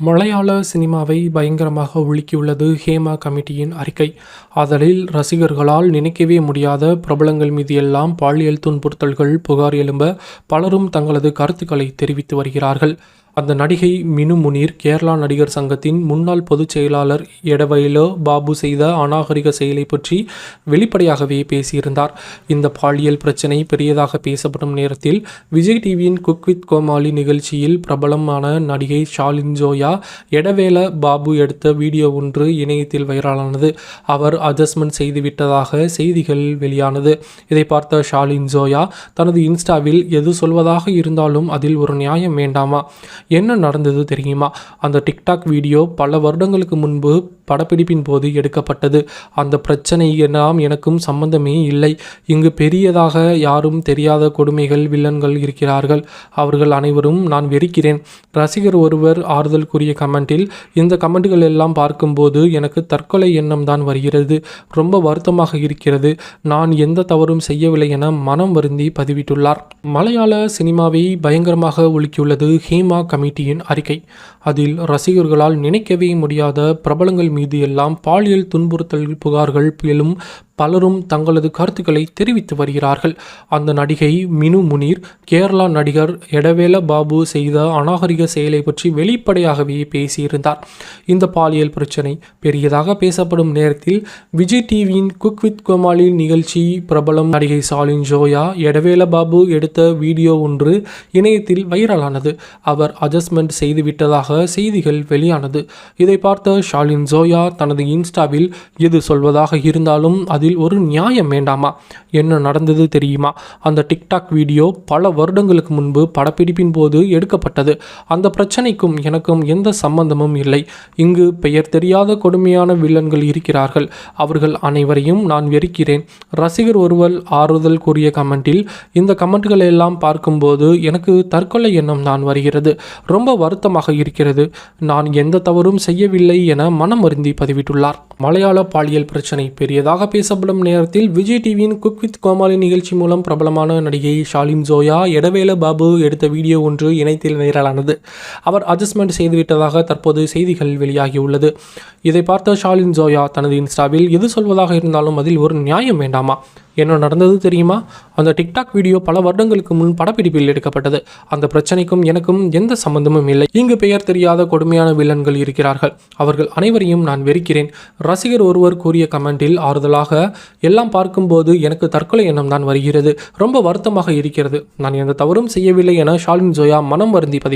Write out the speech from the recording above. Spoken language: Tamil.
மலையாள சினிமாவை பயங்கரமாக உலுக்கியுள்ளது ஹேமா கமிட்டியின் அறிக்கை. அதில் ரசிகர்களால் நினைக்கவே முடியாத பிரபலங்கள் மீது எல்லாம் பாலியல் துன்புறுத்தல்கள் புகார் எழும்ப பலரும் தங்களது கருத்துக்களை தெரிவித்து வருகிறார்கள். அந்த நடிகை மினு முனீர் கேரளா நடிகர் சங்கத்தின் முன்னாள் பொதுச் செயலாளர் எடவயிலோ பாபு செய்த அநாகரிக செயலை பற்றி வெளிப்படையாகவே பேசியிருந்தார். இந்த பாலியல் பிரச்சினை பெரியதாக பேசப்படும் நேரத்தில் விஜய் டிவியின் குக் வித் கோமாளி நிகழ்ச்சியில் பிரபலமான நடிகை ஷாலின் ஜோயா எடவேல பாபு எடுத்த வீடியோ ஒன்று இணையத்தில் வைரலானது. அவர் அட்ஜஸ்ட்மெண்ட் செய்துவிட்டதாக செய்திகள் வெளியானது. இதை பார்த்த ஷாலின் ஜோயா தனது இன்ஸ்டாவில் எது சொல்வதாக இருந்தாலும் அதில் ஒரு நியாயம் வேண்டாமா? என்ன நடந்தது தெரியுமா? அந்த டிக்டாக் வீடியோ பல வருடங்களுக்கு முன்பு படப்பிடிப்பின் போது எடுக்கப்பட்டது. அந்த பிரச்சனை எல்லாம் எனக்கும் சம்பந்தமே இல்லை. இங்கு பெரியதாக யாரும் தெரியாத கொடுமைகள் வில்லன்கள் இருக்கிறார்கள். அவர்கள் அனைவரும் நான் வெறுக்கிறேன். ரசிகர் ஒருவர் ஆறுதல் கூறிய கமெண்டில், இந்த கமெண்ட்கள் எல்லாம் பார்க்கும்போது எனக்கு தற்கொலை எண்ணம் தான் வருகிறது. ரொம்ப வருத்தமாக இருக்கிறது. நான் எந்த தவறும் செய்யவில்லை என மனம் வருந்தி பதிவிட்டுள்ளார். மலையாள சினிமாவை பயங்கரமாக உலுக்கியுள்ளது ஹேமா கமிட்டியின் அறிக்கை. அதில் ரசிகர்களால் நினைக்கவே முடியாத பிரபலங்கள் மீது எல்லாம் பாலியல் துன்புறுத்தல் புகார்கள் எழும் பலரும் தங்களது கருத்துக்களை தெரிவித்து வருகிறார்கள். அந்த நடிகை மினு முனீர் கேரளா நடிகர் எடவேல பாபு செய்த அநாகரிக செயலை பற்றி வெளிப்படையாகவே பேசியிருந்தார். இந்த பாலியல் பிரச்சனை பெரியதாக பேசப்படும் நேரத்தில் விஜய் டிவியின் குக் வித் கோமாளி நிகழ்ச்சி பிரபலம் நடிகை ஷாலின் ஜோயா எடவேல பாபு எடுத்த வீடியோ ஒன்று இணையத்தில் வைரலானது. அவர் அட்ஜஸ்ட்மெண்ட் செய்துவிட்டதாக செய்திகள் வெளியானது. இதை பார்த்த ஷாலின் ஜோயா தனது இன்ஸ்டாவில் எது சொல்வதாக இருந்தாலும் அதில் ஒரு நியாயம் வேண்டாமா? என்ன நடந்தது தெரியுமா? அந்த டிக்டாக் வீடியோ பல வருடங்களுக்கு முன்பு படப்பிடிப்பின் போது எடுக்கப்பட்டது. அந்த பிரச்சனைக்கும் எனக்கும் எந்த சம்பந்தமும் இல்லை. இங்கு பெயர் தெரியாத கொடுமையான வில்லன்கள் இருக்கிறார்கள். அவர்கள் அனைவரையும் நான் வெறுக்கிறேன். ரசிகர் ஒருவர் ஆறுதல் கூறிய கமெண்டில், இந்த கமெண்ட்களை எல்லாம் பார்க்கும்போது எனக்கு தற்கொலை எண்ணம் தான் வருகிறது. ரொம்ப வருத்தமாக இருக்கிறது. நான் எந்த தவறும் செய்யவில்லை என மனம் வருந்தி பதிவிட்டுள்ளார். மலையாள பாலியல் பிரச்சனை பெரியதாக பேசப்படும் நேரத்தில் விஜய் டிவியின் குக் வித் கோமாளி நிகழ்ச்சி மூலம் பிரபலமான நடிகை ஷாலின் ஜோயா எடவேல பாபு எடுத்த வீடியோ ஒன்று இணையத்தில் வைரலானது. அவர் அட்ஜஸ்ட்மெண்ட் செய்துவிட்டதாக தற்போது செய்திகள் வெளியாகியுள்ளது. இதை பார்த்த ஷாலின் ஜோயா தனது இன்ஸ்டாவில் எது சொல்வதாக இருந்தாலும் அதில் ஒரு நியாயம் வேண்டாமா? என்ன நடந்தது தெரியுமா? அந்த டிக்டாக் வீடியோ பல வருடங்களுக்கு முன் படப்பிடிப்பில் எடுக்கப்பட்டது. அந்த பிரச்சனைக்கும் எனக்கும் எந்த சம்பந்தமும் இல்லை. இங்கு பெயர் தெரியாத கொடுமையான வில்லன்கள் இருக்கிறார்கள். அவர்கள் அனைவரையும் நான் வெறுக்கிறேன். ரசிகர் ஒருவர் கூறிய கமெண்டில் ஆறுதலாக, எல்லாம் பார்க்கும்போது எனக்கு தற்கொலை எண்ணம் தான் வருகிறது. ரொம்ப வருத்தமாக இருக்கிறது. நான் எந்த தவறும் செய்யவில்லை என ஷாலின் ஜோயா மனம் வருந்தி பதிவிட்டார்.